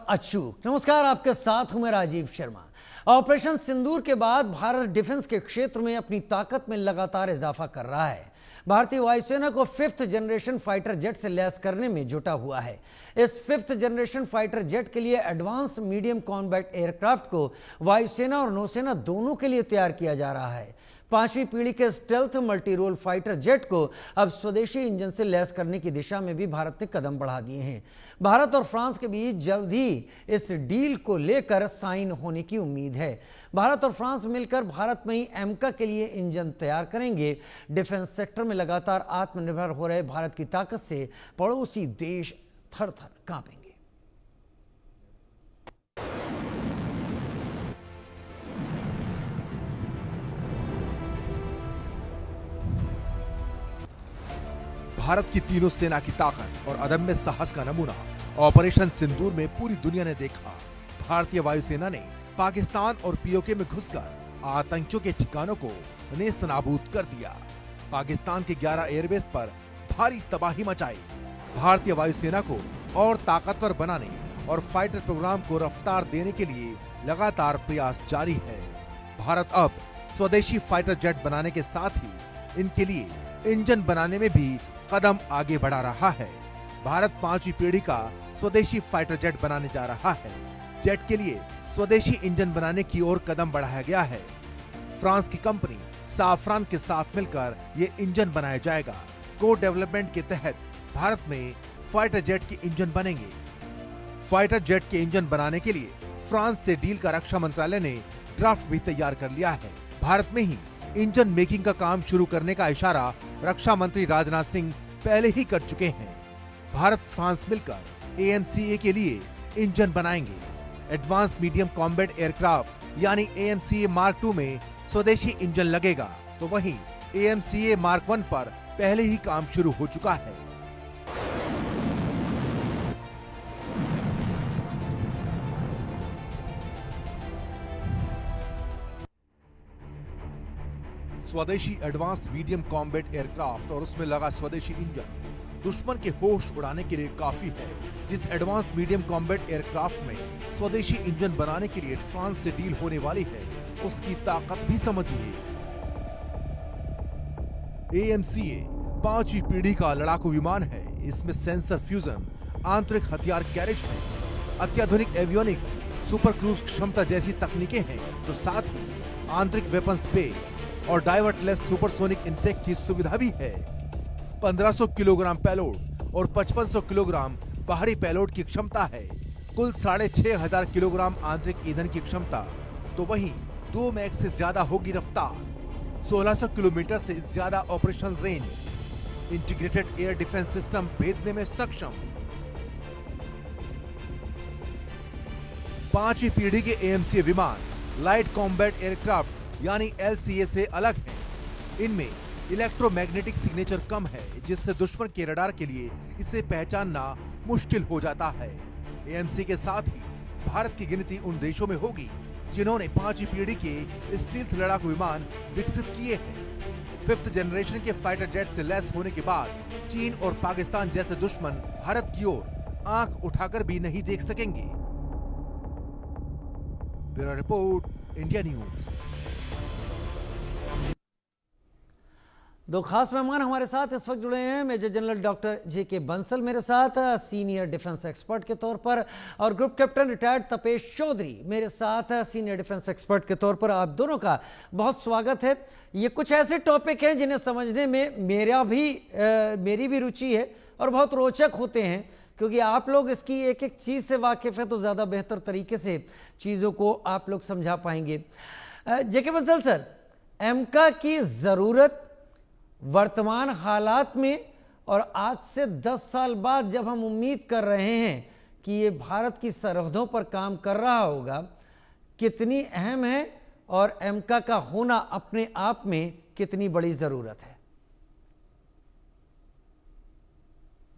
अचूक। नमस्कार, आपके साथ हूं मैं राजीव शर्मा। ऑपरेशन सिंदूर के बाद भारत डिफेंस के क्षेत्र में अपनी ताकत में लगातार इजाफा कर रहा है। भारतीय वायुसेना को 5th जनरेशन फाइटर जेट से लैस करने में जुटा हुआ है। इस 5th जनरेशन फाइटर जेट के लिए एडवांस मीडियम कॉम्बैट एयरक्राफ्ट को वायुसेना और नौसेना दोनों के लिए तैयार किया जा रहा है। 5वीं पीढ़ी के stealth multi role fighter jet को अब स्वदेशी इंजन से लैस करने की दिशा में भी भारत ने कदम बढ़ा दिए हैं। भारत और फ्रांस के बीच जल्द ही इस डील को लेकर साइन होने की उम्मीद है। भारत और फ्रांस मिलकर भारत में ही एमका के लिए इंजन तैयार करेंगे। डिफेंस सेक्टर में लगातार आत्मनिर्भर हो रहे भारत की ताकत से पड़ोसी देश थर थर कांपेंगे। भारत की तीनों सेना की ताकत और अदम्य साहस का नमूना ऑपरेशन सिंदूर में पूरी दुनिया ने देखा। भारतीय वायुसेना ने पाकिस्तान और पीओके में घुसकर आतंकियों के ठिकानों को नेस्तनाबूद कर दिया। पाकिस्तान के 11 एयरबेस पर भारी तबाही मचाई। भारतीय वायुसेना को और ताकतवर बनाने और फाइटर प्रोग्राम को रफ्तार देने के लिए लगातार प्रयास जारी है। भारत अब स्वदेशी फाइटर जेट बनाने के साथ ही इनके लिए इंजन बनाने में भी कदम आगे बढ़ा रहा है। भारत 5वीं पीढ़ी का स्वदेशी फाइटर जेट बनाने जा रहा है। जेट के लिए स्वदेशी इंजन बनाने की ओर कदम बढ़ाया गया है। फ्रांस की कंपनी साफरान के साथ मिलकर ये इंजन बनाया जाएगा। को डेवलपमेंट के तहत भारत में फाइटर जेट के इंजन बनेंगे। फाइटर जेट के इंजन बनाने के लिए फ्रांस से डील का रक्षा मंत्रालय ने ड्राफ्ट भी तैयार कर लिया है। भारत में ही इंजन मेकिंग का काम शुरू करने का इशारा रक्षा मंत्री राजनाथ सिंह पहले ही कर चुके हैं। भारत फ्रांस मिलकर AMCA के लिए इंजन बनाएंगे। एडवांस मीडियम कॉम्बैट एयरक्राफ्ट यानी AMCA मार्क 2 में स्वदेशी इंजन लगेगा, तो वहीं AMCA मार्क 1 पर पहले ही काम शुरू हो चुका है। स्वदेशी एडवांस्ड मीडियम कॉम्बैट एयरक्राफ्ट और उसमें लगा स्वदेशी इंजन दुश्मन के होश उड़ाने के लिए काफी है। जिस एडवांस्ड मीडियम कॉम्बैट एयरक्राफ्ट में स्वदेशी इंजन बनाने के लिए फ्रांस से डील होने वाली है, उसकी ताकत भी समझिए। AMCA 5वीं पीढ़ी का लड़ाकू विमान है। इसमें सेंसर फ्यूजन, आंतरिक हथियार कैरेज है, अत्याधुनिक एवियोनिक्स, सुपर क्रूज क्षमता जैसी तकनीकें हैं, तो साथ ही आंतरिक वेपन्स पे और डाइवर्टलेस सुपरसोनिक इनटेक की सुविधा भी है। 1500 किलोग्राम पेलोड और 5500 किलोग्राम बाहरी पेलोड की क्षमता है। कुल 6500 किलोग्राम आंतरिक ईंधन की क्षमता, तो वहीं 2 मैक से ज्यादा होगी रफ्तार। 1600 किलोमीटर से ज्यादा operational range. Integrated air defence system भेजने में सक्षम। 5वीं पीढ़ी के AMCA विमान लाइट कॉम्बैट एयरक्राफ्ट यानी LCA से अलग है। इनमें इलेक्ट्रोमैग्नेटिक सिग्नेचर कम है, जिससे दुश्मन के रडार के लिए इसे पहचानना मुश्किल हो जाता है। AMCA के साथ ही भारत की गिनती उन देशों में होगी जिन्होंने 5वीं पीढ़ी के स्टील्थ लड़ाकू विमान विकसित किए हैं। 5th जनरेशन के फाइटर जेट से लैस होने के बाद चीन और पाकिस्तान जैसे दुश्मन भारत की ओर आंख उठाकर भी नहीं देख सकेंगे। Bureau report, India news. दो खास मेहमान हमारे साथ इस वक्त जुड़े हैं। Major general doctor JK Bansal मेरे साथ सीनियर डिफेंस एक्सपर्ट के तौर पर, और group captain retired Tapesh Chaudhary मेरे साथ सीनियर डिफेंस एक्सपर्ट के तौर पर। आप दोनों का बहुत स्वागत है। ये कुछ ऐसे टॉपिक हैं जिन्हें समझने में मेरी भी रुचि है और बहुत रोचक होते हैं, क्योंकि आप लोग इसकी एक एक चीज़ से वाकिफ़ है, तो ज़्यादा बेहतर तरीके से चीज़ों को आप लोग समझा पाएंगे। JK बंसल सर, एमका की ज़रूरत वर्तमान हालात में और आज से 10 साल बाद जब हम उम्मीद कर रहे हैं कि ये भारत की सरहदों पर काम कर रहा होगा, कितनी अहम है और एमका का होना अपने आप में कितनी बड़ी जरूरत है?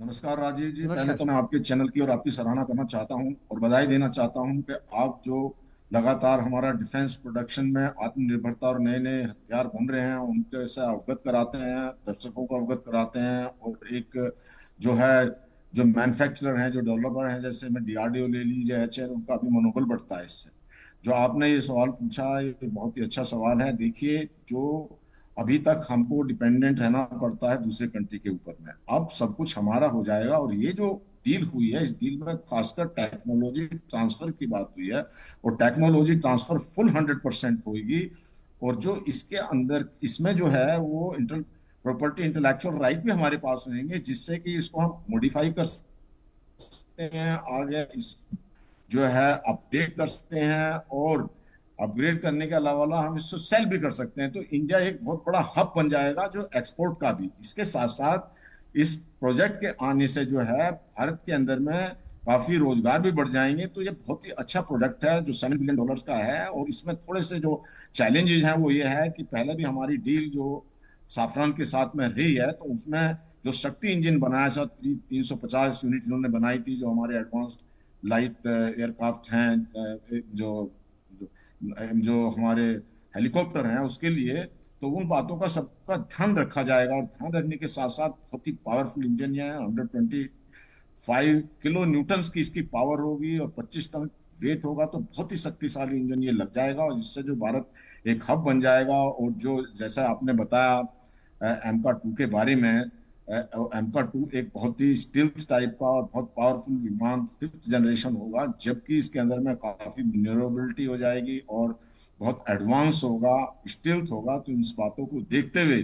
नमस्कार राजीव जी, पहले तो मैं आपके चैनल की और आपकी सराहना करना चाहता हूं और बधाई देना चाहता हूं कि आप जो लगातार हमारा डिफेंस प्रोडक्शन में आत्मनिर्भरता और नए नए हथियार बन रहे हैं उनके से अवगत कराते हैं, दर्शकों को अवगत कराते हैं और एक जो है जो मैन्युफैक्चरर हैं, जो डेवलपर हैं, जैसे में डीआरडीओ ले लीजिए, एचएएल, उनका भी मनोबल बढ़ता है इससे। जो आपने ये सवाल पूछा, ये बहुत ही अच्छा सवाल है। देखिए, जो अभी तक हमको डिपेंडेंट रहना पड़ता है दूसरे कंट्री के ऊपर में, अब सब कुछ हमारा हो जाएगा। और ये जो डील हुई है, इस डील में खासकर टेक्नोलॉजी ट्रांसफर की बात हुई है, और टेक्नोलॉजी ट्रांसफर फुल 100% होगी। और जो इसके अंदर इसमें जो है वो प्रॉपर्टी इंटेलेक्चुअल राइट भी हमारे पास रहेंगे, जिससे कि इसको हम मॉडिफाई कर सकते हैं, आगे इस जो है अपडेट कर सकते हैं, और अपग्रेड करने के अलावा हम इसको सेल भी कर सकते हैं। तो इंडिया एक बहुत बड़ा हब बन जाएगा जो एक्सपोर्ट का भी। इसके साथ साथ इस प्रोजेक्ट के आने से जो है भारत के अंदर में काफी रोजगार भी बढ़ जाएंगे। तो ये बहुत ही अच्छा प्रोजेक्ट है जो $7 बिलियन का है। और इसमें थोड़े से जो चैलेंजेस हैं वो ये है कि पहले भी हमारी डील जो साफरान के साथ में रही है, तो उसमें जो शक्ति इंजन बनाया था, 350 यूनिट इन्होंने बनाई थी, जो हमारे एडवांस लाइट एयरक्राफ्ट हैं, जो जो जो हमारे हेलीकॉप्टर हैं उसके लिए। तो उन बातों का सबका ध्यान रखा जाएगा। और ध्यान रखने के साथ साथ बहुत ही पावरफुल इंजन है, 125 किलो न्यूटन्स की इसकी पावर होगी और 25 टन वेट होगा। तो बहुत ही शक्तिशाली इंजन ये लग जाएगा, और जिससे जो भारत एक हब बन जाएगा। और जो जैसा आपने बताया MK2 के बारे में, MK2 एक बहुत ही स्टील्थ टाइप का और बहुत पावरफुल विमान 5th जनरेशन होगा, जबकि इसके अंदर में काफी मैन्योरेबिलिटी हो जाएगी और बहुत एडवांस होगा, स्टील्थ होगा। तो इन बातों को देखते हुए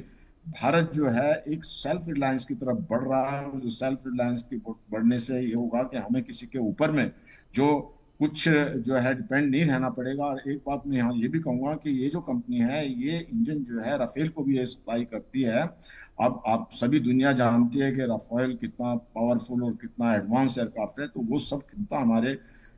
भारत जो है एक सेल्फ रिलायंस की तरफ बढ़ रहा है। और जो सेल्फ रिलायंस की बढ़ने से ये होगा कि हमें किसी के ऊपर में जो कुछ जो है डिपेंड नहीं रहना पड़ेगा। और एक बात मैं यहाँ ये भी कहूंगा कि ये जो कंपनी है, ये इंजन जो है राफेल को भी ये सप्लाई करती है। अब आप सभी दुनिया जानती है कि राफेल कितना पावरफुल और कितना एडवांस एयरक्राफ्ट है। तो वो सब कितना हमारे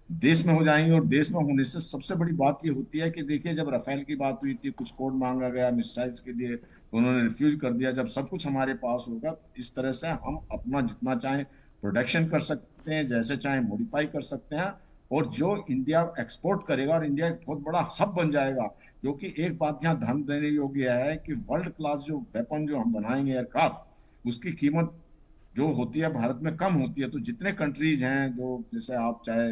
देश में हो जाएंगे। और देश में होने से सबसे बड़ी बात ये होती है कि देखिए, जब राफेल की बात हुई थी, कुछ कोड मांगा गया मिसाइल्स के लिए, तो उन्होंने रिफ्यूज कर दिया। जब सब कुछ हमारे पास होगा, तो इस तरह से हम अपना जितना चाहें प्रोडक्शन कर सकते हैं, जैसे चाहें मॉडिफाई कर सकते हैं। और जो इंडिया एक्सपोर्ट करेगा, और इंडिया एक बहुत बड़ा हब बन जाएगा। क्योंकि एक बात यहाँ ध्यान देने योग्य है कि वर्ल्ड क्लास जो वेपन जो हम बनाएंगे एयरक्राफ्ट, उसकी कीमत जो होती है भारत में कम होती है। तो जितने कंट्रीज हैं, जो जैसे आप चाहे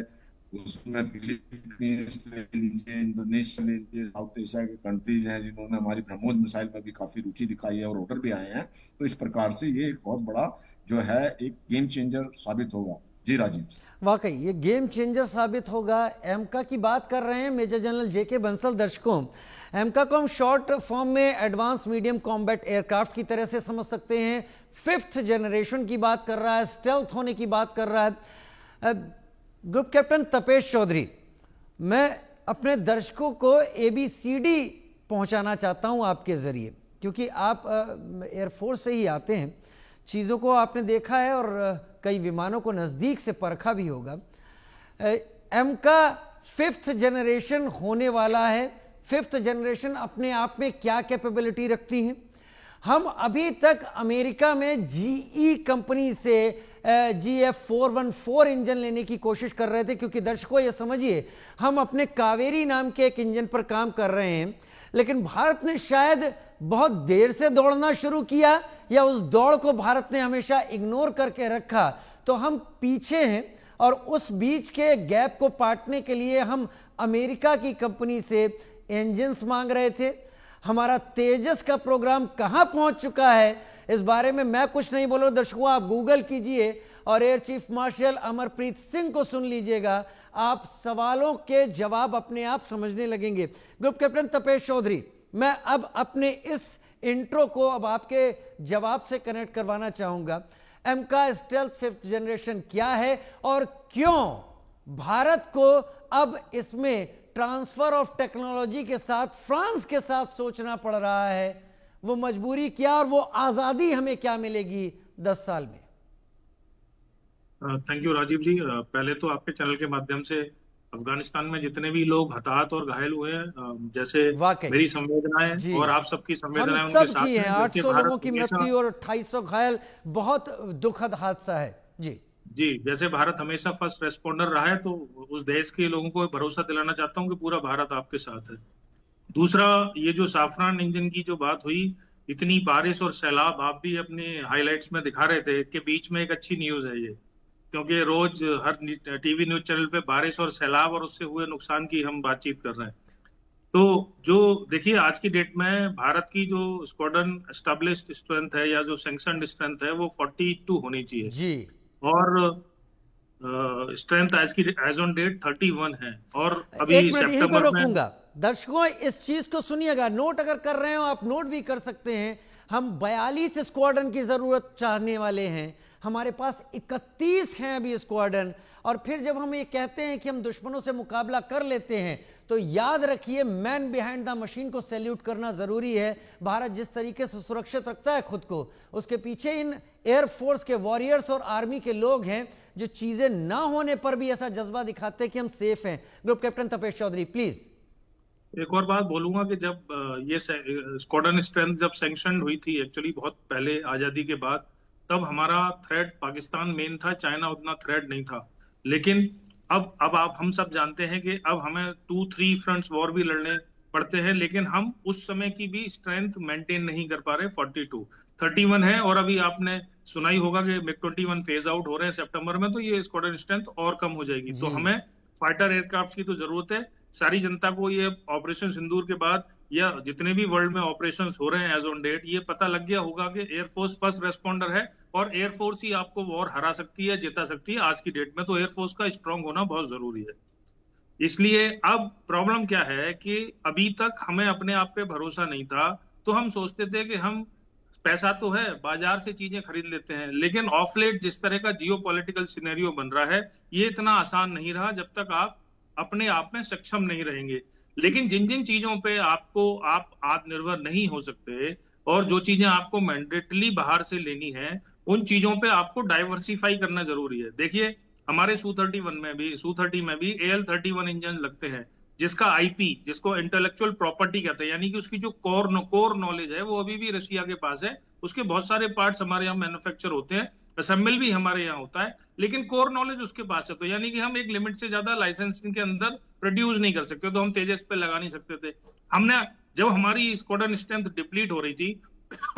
उसमें फिलीपींस ले लीजिए, इंडोनेशिया ले लीजिए, साउथ एशिया के कंट्रीज हैं जिन्होंने हमारी ब्रह्मोस मिसाइल में भी काफी रुचि दिखाई है और ऑर्डर भी आए हैं। तो इस प्रकार से ये एक बहुत बड़ा जो है एक गेम चेंजर साबित होगा। जी राजीव। वाकई ये गेम चेंजर साबित होगा। एमका की बात कर रहे हैं मेजर जनरल जेके बंसल। दर्शकों, एमका को हम शॉर्ट फॉर्म में एडवांस मीडियम कॉम्बैट एयरक्राफ्ट की तरह से समझ सकते हैं। 5th जनरेशन की बात कर रहा है, स्टेल्थ होने की बात कर रहा है। ग्रुप कैप्टन तपेश चौधरी, मैं अपने दर्शकों को ABCD पहुंचाना चाहता हूं आपके जरिए, क्योंकि आप एयरफोर्स से ही आते हैं, चीज़ों को आपने देखा है और कई विमानों को नज़दीक से परखा भी होगा। एमका 5th जनरेशन होने वाला है। 5th जनरेशन अपने आप में क्या कैपेबिलिटी रखती हैं? हम अभी तक अमेरिका में GE कंपनी से GF414 इंजन लेने की कोशिश कर रहे थे, क्योंकि दर्शकों ये समझिए, हम अपने कावेरी नाम के एक इंजन पर काम कर रहे हैं, लेकिन भारत ने शायद बहुत देर से दौड़ना शुरू किया, या उस दौड़ को भारत ने हमेशा इग्नोर करके रखा। तो हम पीछे हैं, और उस बीच के गैप को पाटने के लिए हम अमेरिका की कंपनी से इंजन्स मांग रहे थे। हमारा तेजस का प्रोग्राम कहां पहुंच चुका है, इस बारे में मैं कुछ नहीं बोल रहा हूं। दर्शकों, आप गूगल कीजिए और air chief marshal Amarpreet Singh को सुन लीजिएगा, आप सवालों के जवाब अपने आप समझने लगेंगे। ग्रुप कैप्टन तपेश चौधरी, मैं अब अपने इस इंट्रो को अब आपके जवाब से कनेक्ट करवाना चाहूंगा। एमका स्टेल्थ 5th जनरेशन क्या है, और क्यों भारत को अब इसमें ट्रांसफर ऑफ टेक्नोलॉजी के साथ फ्रांस के साथ सोचना पड़ रहा है? वो मजबूरी क्या, और वो आजादी हमें क्या मिलेगी 10 साल में? थैंक यू राजीव जी। पहले तो आपके चैनल के माध्यम से अफगानिस्तान में जितने भी लोग हताहत और घायल हुए हैं, जैसे मेरी संवेदनाएं और आप सबकी संवेदनाएं उनके साथ हैं। 800 लोगों की मृत्यु और 250 घायल, बहुत दुखद हादसा है। जी, जैसे भारत हमेशा फर्स्ट रेस्पॉन्डर रहा है, तो उस देश के लोगों को भरोसा दिलाना चाहता हूं कि पूरा भारत आपके साथ है। दूसरा, ये जो साफरान इंजन की जो बात हुई, इतनी बारिश और सैलाब, आप भी अपने हाइलाइट्स में दिखा रहे थे कि बीच में एक अच्छी न्यूज है ये क्योंकि रोज हर टीवी न्यूज चैनल पे बारिश और सैलाब और उससे हुए नुकसान की हम बातचीत कर रहे हैं। तो जो देखिए आज की डेट में भारत की जो स्क्वाड्रन एस्टेब्लिश्ड स्ट्रेंथ है या जो सैंक्शनड स्ट्रेंथ है वो 42 होनी चाहिए जी, और स्ट्रेंथ आज की एज ऑन डेट 31 है। और अभी एक मिनट यहीं पर सितंबर में रोकूंगा। दर्शकों इस चीज को सुनिएगा, नोट अगर कर रहे हो आप नोट भी कर सकते हैं। हम 42 स्क्वाड्रन की जरूरत चाहने वाले हैं, हमारे पास 31 हैं अभी स्क्वाड्रन। और फिर जब हम ये कहते हैं कि हम दुश्मनों से मुकाबला कर लेते हैं, तो याद रखिए मैन बिहाइंड द मशीन को सैल्यूट करना जरूरी है। भारत जिस तरीके से सुरक्षित रखता है खुद को, उसके पीछे इन एयरफोर्स के वॉरियर्स और आर्मी के लोग हैं जो चीजें ना होने पर भी ऐसा जज्बा दिखाते हैं कि हम सेफ हैं। Group captain Tapesh Chaudhary please. एक और बात बोलूंगा कि जब ये स्क्वाड्रन स्ट्रेंथ जब सैंक्शन हुई थी एक्चुअली बहुत पहले आजादी के बाद, तब हमारा थ्रेट पाकिस्तान मेन था, चाइना उतना थ्रेट नहीं था। लेकिन अब आप हम सब जानते हैं कि अब हमें 2-3 फ्रंट्स वॉर भी लड़ने पड़ते हैं, लेकिन हम उस समय की भी स्ट्रेंथ मेंटेन नहीं कर पा रहे। 42 31 है और अभी आपने सुना ही होगा कि MiG-21 फेज आउट हो रहे हैं सितंबर में, तो ये स्क्वाड्रन स्ट्रेंथ और कम हो जाएगी। तो हमें फाइटर एयरक्राफ्ट की तो जरूरत है। सारी जनता को ये ऑपरेशन सिंदूर के बाद या जितने भी वर्ल्ड में ऑपरेशंस हो रहे हैं एज ऑन डेट, ये पता लग गया होगा कि एयरफोर्स फर्स्ट रेस्पॉन्डर है और एयरफोर्स ही आपको वॉर हरा सकती है, जिता सकती है। आज की डेट में तो एयरफोर्स का स्ट्रांग होना बहुत जरूरी है। इसलिए अब प्रॉब्लम क्या है कि अभी तक हमें अपने आप पे भरोसा नहीं था, तो हम सोचते थे कि हम पैसा तो है, बाजार से चीजें खरीद लेते हैं, लेकिन ऑफ लेट जिस तरह का जियोपॉलिटिकल सिनेरियो बन रहा है, ये इतना आसान नहीं रहा जब तक आप अपने आप में सक्षम नहीं रहेंगे। लेकिन जिन जिन चीजों पे आप आत्मनिर्भर नहीं हो सकते और जो चीजें आपको मैंडेटली बाहर से लेनी है, उन चीजों पे आपको डाइवर्सिफाई करना जरूरी है। देखिए हमारे Su-30 में भी AL-31 इंजन लगते हैं, जिसका आईपी, जिसको इंटेलेक्चुअल प्रॉपर्टी कहते हैं, यानी कि उसकी जो कोर नॉलेज है वो अभी भी रशिया के पास है। उसके बहुत सारे पार्ट्स हमारे यहाँ मैन्युफैक्चर होते हैं, असेंबल भी हमारे यहाँ होता है, लेकिन कोर नॉलेज उसके पास है। तो यानी कि हम एक लिमिट से ज्यादा लाइसेंसिंग के अंदर प्रोड्यूस नहीं कर सकते, तो हम तेजस पे लगा नहीं सकते थे। हमने जब हमारी स्क्वाड्रन स्ट्रेंथ डिप्लीट हो रही थी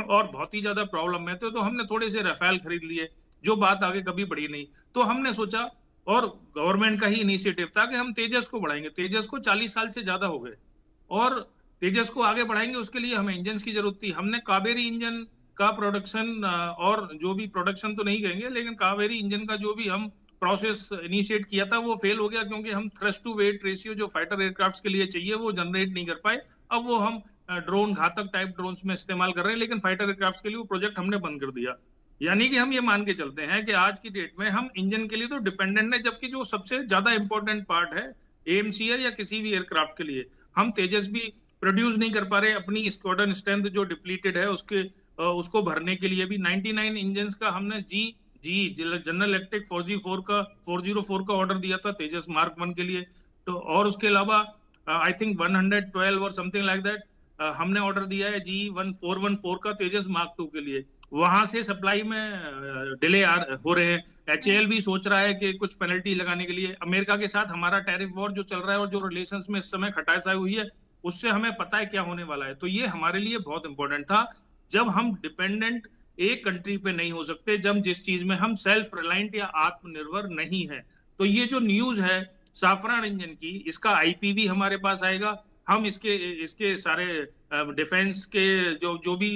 और बहुत ही ज्यादा प्रॉब्लम में थे, तो हमने थोड़े से राफेल खरीद लिए, जो बात आगे कभी बढ़ी नहीं। तो हमने सोचा, और गवर्नमेंट का ही इनिशिएटिव था कि हम तेजस को बढ़ाएंगे। तेजस को 40 साल से ज्यादा हो गए और तेजस को आगे बढ़ाएंगे, उसके लिए हमें इंजन की जरूरत थी। हमने कावेरी इंजन का प्रोडक्शन और जो भी प्रोडक्शन तो नहीं कहेंगे, लेकिन कावेरी इंजन का जो भी हम प्रोसेस इनिशिएट किया था वो फेल हो गया, क्योंकि हम थ्रस्ट टू वेट रेशियो जो फाइटर एयरक्राफ्ट के लिए चाहिए वो जनरेट नहीं कर पाए। अब वो हम ड्रोन, घातक टाइप ड्रोन में इस्तेमाल कर रहे हैं, लेकिन फाइटर एयरक्राफ्ट के लिए वो प्रोजेक्ट हमने बंद कर दिया। यानी कि हम ये मान के चलते हैं कि आज की डेट में हम इंजन के लिए तो डिपेंडेंट है, जबकि जो सबसे ज्यादा इंपॉर्टेंट पार्ट है AMCR या किसी भी एयरक्राफ्ट के लिए, हम तेजस भी प्रोड्यूस नहीं कर पा रहे। अपनी स्क्वाड्रन स्ट्रेंथ जो डिप्लीटेड है उसको भरने के लिए भी 99 इंजन का हमने जनरल इलेक्ट्रिक 404 का ऑर्डर दिया था तेजस मार्क 1 के लिए। तो और उसके अलावा आई थिंक 112 और समथिंग लाइक दैट हमने ऑर्डर दिया है G1414 का तेजस मार्क 2 के लिए। वहां से सप्लाई में डिले हो रहे हैं। HAL भी सोच रहा है कि कुछ पेनल्टी लगाने के लिए। अमेरिका के साथ हमारा टैरिफ वॉर जो चल रहा है और जो रिलेशंस में इस समय खटासाई हुई है, उससे हमें पता है क्या होने वाला है। तो ये हमारे लिए बहुत इंपॉर्टेंट था। जब हम डिपेंडेंट एक कंट्री पे नहीं हो सकते, जब जिस चीज में हम सेल्फ रिलायंट या आत्मनिर्भर नहीं है, तो ये जो न्यूज है साफरान इंजन की, इसका आईपी भी हमारे पास आएगा। हम इसके सारे डिफेंस के जो भी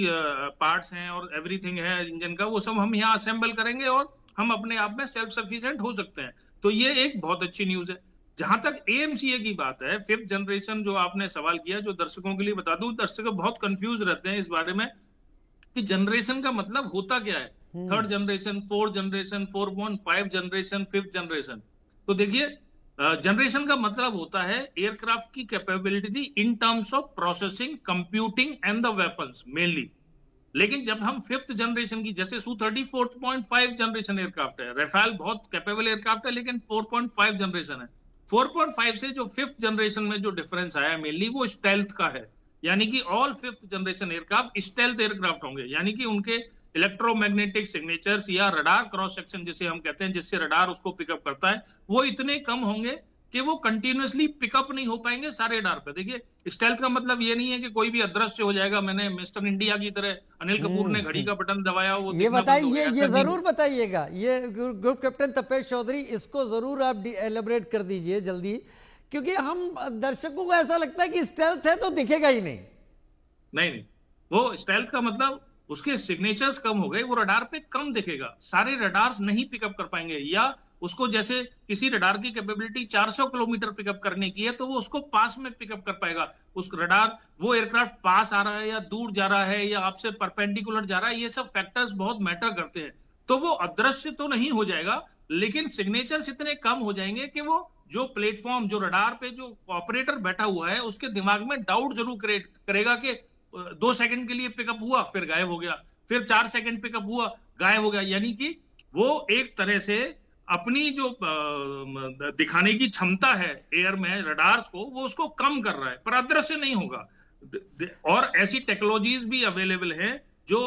पार्ट्स हैं और एवरीथिंग है इंजन का, वो सब हम यहाँ असेंबल करेंगे और हम अपने आप में सेल्फ सफिशिएंट हो सकते हैं। तो ये एक बहुत अच्छी न्यूज है। जहां तक AMCA की बात है, 5th जनरेशन जो आपने सवाल किया, जो दर्शकों के लिए बता दूं, दर्शक बहुत कंफ्यूज रहते हैं इस बारे में कि जनरेशन का मतलब होता क्या है। 3rd generation, 4th generation, 4.5 generation, 5th generation. तो देखिए जनरेशन का मतलब होता है एयरक्राफ्ट की capability in terms of processing, computing and the weapons mainly. लेकिन जब हम 5th जनरेशन की, जैसे Su-30 4.5 जनरेशन एयरक्राफ्ट है, राफेल बहुत कैपेबल एयरक्राफ्ट है, लेकिन 4.5 जनरेशन है। 4.5 से जो 5th जनरेशन में जो डिफरेंस आया मेनली वो स्टेल्थ का है। यानी कि all 5th generation aircraft stealth aircraft होंगे, यानी कि उनके इलेक्ट्रोमैग्नेटिक सिग्नेचर्स या रडार क्रॉस सेक्शन जिसे हम कहते हैं, जिससे रडार उसको पिकअप करता है, वो इतने कम होंगे कि वो कंटिन्यूअसली पिकअप नहीं हो पाएंगे सारे रडार पे। देखिए, स्टेल्थ का मतलब ये नहीं है कि कोई भी अदृश्य हो जाएगा, मैंने मिस्टर इंडिया की तरह अनिल कपूर ने घड़ी का बटन दबाया वो ये दिखना बंद हो बताइए, गया, ये ऐसा नहीं जरूर है। बताइएगा, ये ग्रुप कैप्टन तपेश चौधरी, इसको जरूर आप एलेबरेट कर दीजिए जल्दी, क्योंकि हम दर्शकों को ऐसा लगता है कि स्टेल्थ है तो दिखेगा ही नहीं। नहीं नहीं, वो स्टेल्थ का मतलब उसके सिग्नेचर्स कम हो गए, वो रडार पे कम दिखेगा, सारे रडार्स नहीं पिकअप कर पाएंगे। या उसको जैसे किसी रडार की कैपेबिलिटी 400 किलोमीटर पिकअप करने की है, तो वो उसको पास में पिकअप कर पाएगा। उस रडार, वो एयरक्राफ्ट पास आ रहा है या दूर जा रहा है या आपसे परपेंडिकुलर जा रहा है, ये सब फैक्टर्स बहुत मैटर करते हैं। तो वो अदृश्य तो नहीं हो जाएगा, लेकिन सिग्नेचर्स इतने कम हो जाएंगे कि वो जो प्लेटफॉर्म, जो रडार पे जो ऑपरेटर बैठा हुआ है, उसके दिमाग में डाउट जरूर क्रिएट करेगा कि 2 सेकंड के लिए पिकअप हुआ फिर गायब हो गया, फिर 4 सेकंड पिकअप हुआ गायब हो गया। यानी कि वो एक तरह से अपनी जो दिखाने की क्षमता है एयर में रडार्स को, वो उसको कम कर रहा है, पर अदृश्य नहीं होगा। और ऐसी टेक्नोलॉजीज भी अवेलेबल है जो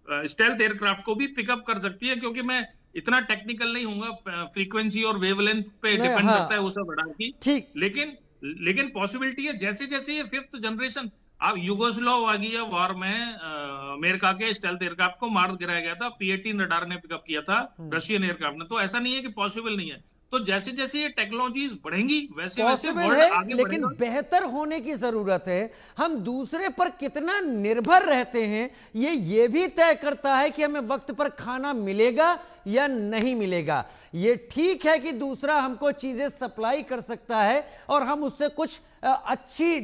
स्टेल्थ एयरक्राफ्ट को भी पिकअप कर सकती है, क्योंकि मैं इतना टेक्निकल नहीं हूंगा, फ्रीक्वेंसी और वेवलेंथ पे नहीं, डिपेंड करता है हाँ वो सब रडार की। ठीक। लेकिन पॉसिबिलिटी है, जैसे जैसे ये 5th जनरेशन, अब युगोस्लाव आ गया वॉर में, अमेरिका के स्टेल्थ एयरक्राफ्ट को मार गिराया गया था, P-18 रडार ने पिकअप किया था रशियन एयरक्राफ्ट ने। तो ऐसा नहीं है कि पॉसिबल नहीं है। तो जैसे जैसे ये टेक्नोलॉजीज बढ़ेंगी वैसे वैसे पॉसिबल वर्ल्ड है, आगे लेकिन बढ़ेगा। बेहतर होने की जरूरत है। हम दूसरे पर कितना निर्भर रहते हैं, ये भी तय करता है कि हमें वक्त पर खाना मिलेगा या नहीं मिलेगा। ये ठीक है कि दूसरा हमको चीजें सप्लाई कर सकता है और हम उससे कुछ अच्छी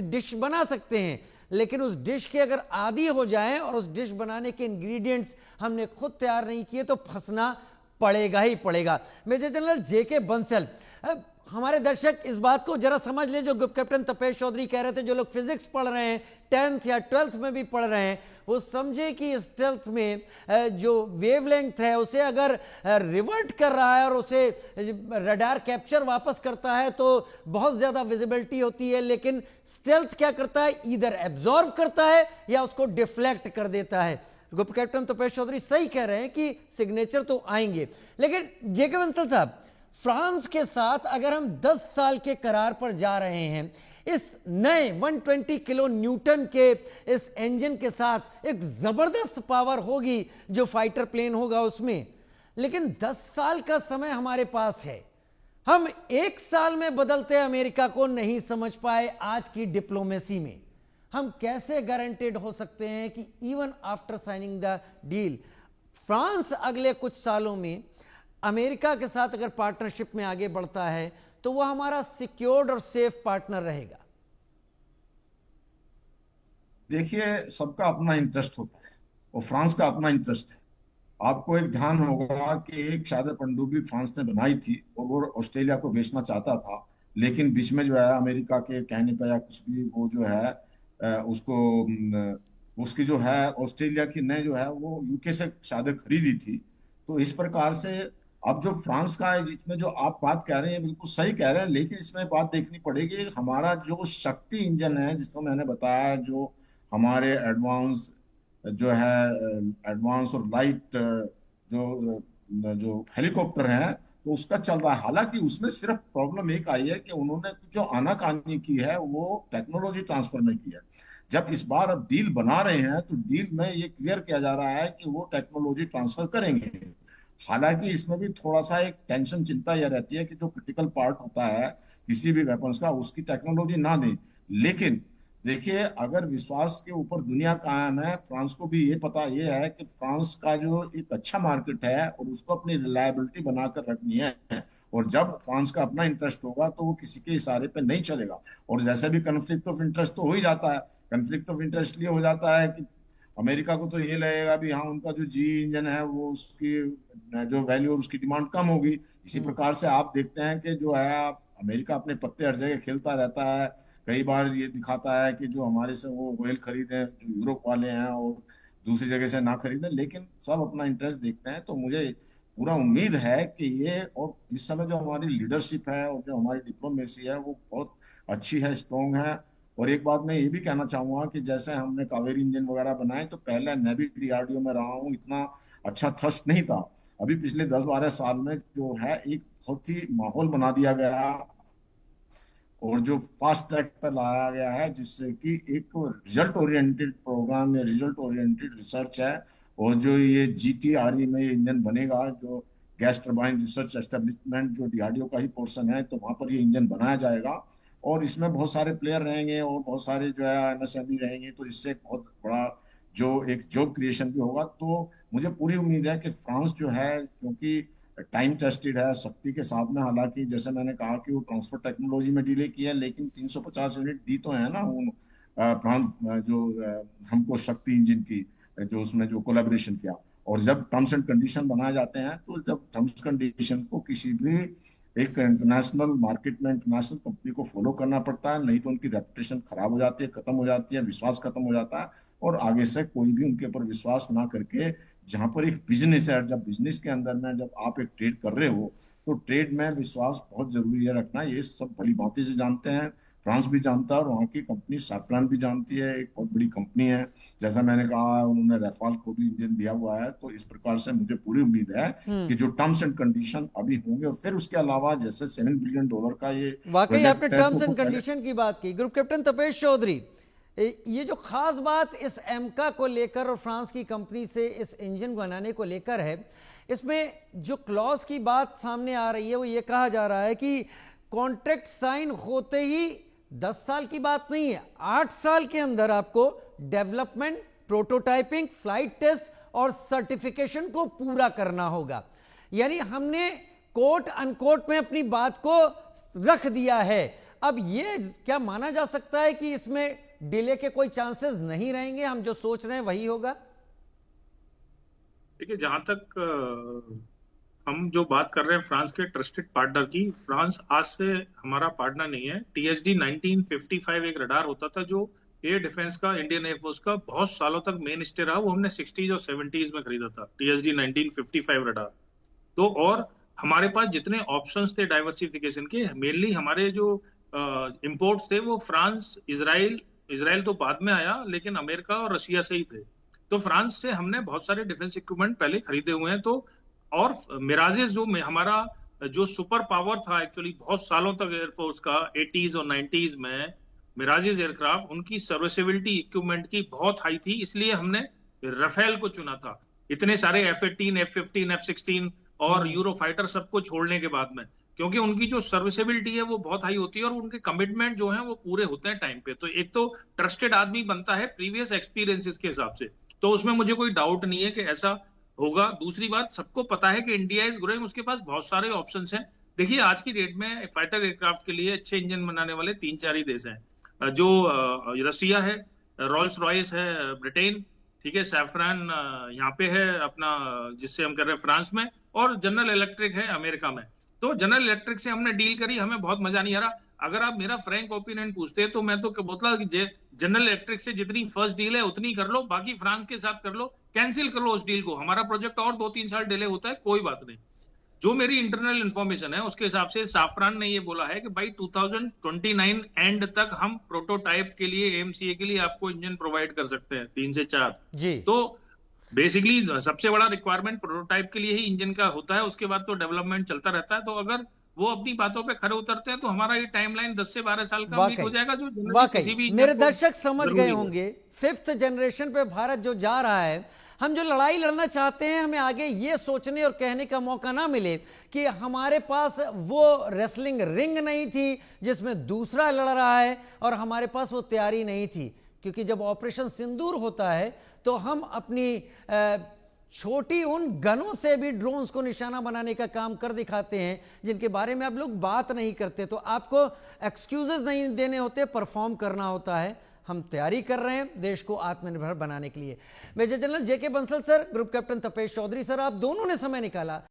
डिश बना सकते हैं, लेकिन उस डिश के अगर आदी हो जाएं और उस डिश बनाने के इंग्रेडिएंट्स हमने खुद तैयार नहीं किए तो फंसना पड़ेगा ही पड़ेगा। मेजर जनरल जेके बंसल, हमारे दर्शक इस बात को जरा समझ लें जो ग्रुप कैप्टन तपेश चौधरी कह रहे थे, जो लोग फिजिक्स पढ़ रहे हैं, 10th या 12th में भी पढ़ रहे हैं, वो समझे कि इस स्टेल्थ में जो वेवलेंथ है उसे अगर रिवर्ट कर रहा है और उसे रडार कैप्चर वापस करता है तो बहुत ज्यादा विजिबिलिटी होती है, लेकिन स्टेल्थ क्या करता है, इधर एब्जॉर्व करता है या उसको डिफ्लेक्ट कर देता है। ग्रुप कैप्टन तपेश चौधरी सही कह रहे हैं कि सिग्नेचर तो आएंगे, लेकिन जेके बंसल साहब, फ्रांस के साथ अगर हम 10 साल के करार पर जा रहे हैं, इस नए 120 किलो न्यूटन के इस इंजन के साथ एक जबरदस्त पावर होगी जो फाइटर प्लेन होगा उसमें, लेकिन 10 साल का समय हमारे पास है। हम 1 साल में बदलते अमेरिका को नहीं समझ पाए आज की डिप्लोमेसी में। हम कैसे गारंटेड हो सकते हैं कि even after signing the deal, France अगले कुछ सालों में अमेरिका के साथ अगर पार्टनरशिप में आगे बढ़ता है तो वह हमारा सिक्योर्ड और सेफ पार्टनर रहेगा? देखिए, सबका अपना इंटरेस्ट होता है और फ्रांस का अपना इंटरेस्ट है। आपको एक ध्यान होगा कि एक शायद पनडुब्बी फ्रांस ने बनाई थी और वो ऑस्ट्रेलिया को बेचना चाहता था, लेकिन बीच में जो है अमेरिका के कहने पर या कुछ भी वो जो है उसकी जो है ऑस्ट्रेलिया की ने जो है वो यूके से शायद खरीदी थी। तो इस प्रकार से अब जो फ्रांस का है, जिसमें जो आप बात कह रहे हैं बिल्कुल सही कह रहे हैं, लेकिन इसमें बात देखनी पड़ेगी हमारा जो शक्ति इंजन है जिसको मैंने बताया, जो हमारे एडवांस जो है एडवांस और लाइट जो जो हेलीकॉप्टर हैं, तो उसका चल रहा है। हालांकि उसमें सिर्फ प्रॉब्लम एक आई है कि उन्होंने जो आनाकानी की है वो टेक्नोलॉजी ट्रांसफर में की है। जब इस बार अब डील बना रहे हैं तो डील में ये क्लियर किया जा रहा है कि वो टेक्नोलॉजी ट्रांसफर करेंगे। हालांकि इसमें भी थोड़ा सा एक टेंशन, चिंता यह रहती है कि जो क्रिटिकल पार्ट होता है किसी भी वेपन्स का, उसकी टेक्नोलॉजी ना दें। लेकिन देखिए, अगर विश्वास के ऊपर दुनिया कायम है, फ्रांस को भी ये पता ये है कि फ्रांस का जो एक अच्छा मार्केट है और उसको अपनी रिलायबिलिटी बनाकर रखनी है, और जब फ्रांस का अपना इंटरेस्ट होगा तो वो किसी के इशारे पे नहीं चलेगा। और वैसे भी कन्फ्लिक्ट ऑफ इंटरेस्ट तो हो ही जाता है। कन्फ्लिक्ट ऑफ इंटरेस्ट लिए हो जाता है कि अमेरिका को तो ये लगेगा भी हाँ, उनका जो जी इंजन है वो उसकी जो वैल्यू और उसकी डिमांड कम होगी। इसी प्रकार से आप देखते हैं कि जो है अमेरिका अपने पत्ते हर जगह खेलता रहता है। कई बार ये दिखाता है कि जो हमारे से वो ऑयल खरीदें जो यूरोप वाले हैं और दूसरी जगह से ना खरीदें, लेकिन सब अपना इंटरेस्ट देखते हैं। तो मुझे पूरा उम्मीद है कि ये, और इस समय जो हमारी लीडरशिप है और जो हमारी डिप्लोमेसी है वो बहुत अच्छी है, स्ट्रॉन्ग है। और एक बात मैं ये भी कहना चाहूंगा कि जैसे हमने कावेरी इंजन वगैरह बनाए, तो पहले मैं भी डीआरडीओ में रहा हूँ, इतना अच्छा थ्रस्ट नहीं था। अभी पिछले 10-12 साल में जो है एक बहुत ही माहौल बना दिया गया और जो फास्ट ट्रैक पर लाया गया है, जिससे कि एक रिजल्ट ओरिएंटेड प्रोग्राम है, रिजल्ट ओरिएंटेड रिसर्च है। और जो ये GTRE में ये इंजन बनेगा, जो गैस टरबाइन रिसर्च एस्टेब्लिशमेंट, जो DRDO का ही पोर्शन है, तो वहां पर ये इंजन बनाया जाएगा। और इसमें बहुत सारे प्लेयर रहेंगे और बहुत सारे जो है MSME रहेंगे, तो इससे एक बहुत बड़ा जो एक जॉब क्रिएशन भी होगा। तो मुझे पूरी उम्मीद है कि फ्रांस जो है, क्योंकि टाइम टेस्टेड है, शक्ति के साथ में, हालांकि जैसे मैंने कहा कि वो ट्रांसफर टेक्नोलॉजी में डिले किया है, लेकिन 350 यूनिट दी तो है ना उन फ्रांस जो हमको शक्ति इंजन की, जो उसमें जो कोलैबोरेशन किया। और जब टर्म्स एंड कंडीशन बनाए जाते हैं, तो जब टर्म्स कंडीशन को किसी भी एक इंटरनेशनल मार्केट में इंटरनेशनल कंपनी को फॉलो करना पड़ता है, नहीं तो उनकी रेपुटेशन खराब हो जाती है, खत्म हो जाती है, विश्वास खत्म हो जाता है। और आगे से कोई भी उनके ऊपर विश्वास ना करके, जहां पर एक बिजनेस है, जब बिजनेस के अंदर में जब आप एक ट्रेड कर रहे हो, तो ट्रेड में विश्वास बहुत जरूरी है रखना। ये सब भली भांति से जानते हैं, फ्रांस भी जानता है और वहाँ की कंपनी सैफरान भी जानती है, एक बहुत बड़ी कंपनी है। जैसा मैंने कहा, उन्होंने रफाल को भी इंजन दिया हुआ है। तो इस प्रकार से मुझे पूरी उम्मीद है कि जो टर्म्स एंड कंडीशन अभी होंगे, और फिर उसके अलावा जैसे $7 बिलियन का ये वाकई आपने प्रोजेक्ट है, टर्म्स तो एंड कंडीशन की बात की। ग्रुप कैप्टन तपेश चौधरी, ये जो खास बात इस एमका को लेकर और फ्रांस की कंपनी से इस इंजन बनाने को लेकर है, इसमें जो क्लॉज की बात सामने आ रही है, वो ये कहा जा रहा है कि कॉन्ट्रैक्ट साइन होते ही 10 साल की बात नहीं है, 8 साल के अंदर आपको डेवलपमेंट, प्रोटोटाइपिंग, फ्लाइट टेस्ट और सर्टिफिकेशन को पूरा करना होगा। यानी हमने कोट अनकोट में अपनी बात को रख दिया है। अब ये क्या माना जा सकता है कि इसमें डिले के कोई चांसेस नहीं रहेंगे, हम जो सोच रहे हैं वही होगा? देखिए, जहां तक हम जो बात कर रहे हैं फ्रांस के ट्रस्टेड पार्टनर की, फ्रांस आज से हमारा पार्टनर नहीं है। THD 1955 एक रडार होता था जो एयर डिफेंस का, इंडियन एयरफोर्स का बहुत सालों तक मेन स्टे रहा। वो हमने 60s और 70s में खरीदा था, THD 1955 रडार। तो और हमारे पास जितने ऑप्शंस थे डाइवर्सिफिकेशन के, मेनली हमारे जो इंपोर्ट्स थे वो फ्रांस, इजराइल तो बाद में आया, लेकिन अमेरिका और रशिया से ही थे। तो फ्रांस से हमने बहुत सारे डिफेंस इक्विपमेंट पहले खरीदे हुए हैं। तो और मिराजेस जो हमारा जो सुपर पावर था एक्चुअली बहुत सालों तक एयरफोर्स का, 80s और 90s में मिराजेस एयरक्राफ्ट, उनकी सर्विसेबिलिटी इक्विपमेंट की बहुत हाई थी, इसलिए हमने राफेल को चुना था। इतने सारे F-18, F-15, F-16 और यूरो फाइटर सबको छोड़ने के बाद में, क्योंकि उनकी जो सर्विसेबिलिटी है वो बहुत हाई होती है और उनके कमिटमेंट जो है वो पूरे होते हैं टाइम पे। तो एक तो ट्रस्टेड आदमी बनता है प्रीवियस एक्सपीरियंसेस के हिसाब से, तो उसमें मुझे कोई डाउट नहीं है कि ऐसा होगा। दूसरी बात, सबको पता है कि इंडिया इज ग्रोइंग, उसके पास बहुत सारे ऑप्शंस हैं। देखिए, आज की डेट में फाइटर एयरक्राफ्ट के लिए अच्छे इंजन बनाने वाले 3-4 ही देश हैं। जो रसिया है, रॉल्स रॉयस है ब्रिटेन, ठीक है, सैफरान यहाँ पे है अपना, जिससे हम कर रहे हैं फ्रांस में, और जनरल इलेक्ट्रिक है अमेरिका में। तो जनरल इलेक्ट्रिक से हमने डील करी, हमें बहुत मजा नहीं आ रहा। अगर आप मेरा फ्रैंक ओपिनियन पूछते हैं तो मैं तो बोलता कि जनरल इलेक्ट्रिक से जितनी फर्स्ट डील है उतनी कर लो, बाकी फ्रांस के साथ कर लो, कैंसिल कर लो उस डील को। हमारा प्रोजेक्ट और 2-3 साल डिले होता है, कोई बात नहीं। जो मेरी इंटरनल इंफॉर्मेशन है उसके हिसाब से साफरान ने ये बोला है कि भाई 2029 एंड तक हम प्रोटोटाइप के लिए, AMCA के लिए आपको इंजन प्रोवाइड कर सकते हैं 3 से 4 जी। तो बेसिकली सबसे बड़ा रिक्वायरमेंट प्रोटोटाइप के लिए ही इंजन का होता है, उसके बाद तो डेवलपमेंट चलता रहता है। तो अगर वो अपनी बातों पे खरे उतरते हैं तो हमारा ये टाइमलाइन 10 से 12 साल का मीट हो जाएगा, जो किसी भी मेरे दर्शक समझ गए होंगे। 5th जनरेशन पे भारत जो जा रहा है, हम जो लड़ाई लड़ना चाहते हैं, हमें आगे ये सोचने और कहने का मौका ना मिले कि हमारे पास वो रेसलिंग रिंग नहीं थी जिसमें दूसरा लड़ रहा है और हमारे पास वो तैयारी नहीं थी। क्योंकि जब ऑपरेशन सिंदूर होता है तो हम अपनी छोटी उन गनों से भी ड्रोन्स को निशाना बनाने का काम कर दिखाते हैं जिनके बारे में आप लोग बात नहीं करते। तो आपको एक्सक्यूजेस नहीं देने होते, परफॉर्म करना होता है। हम तैयारी कर रहे हैं देश को आत्मनिर्भर बनाने के लिए। Major general JK Bansal sir, group captain Tapesh Chaudhary sir, आप दोनों ने समय निकाला।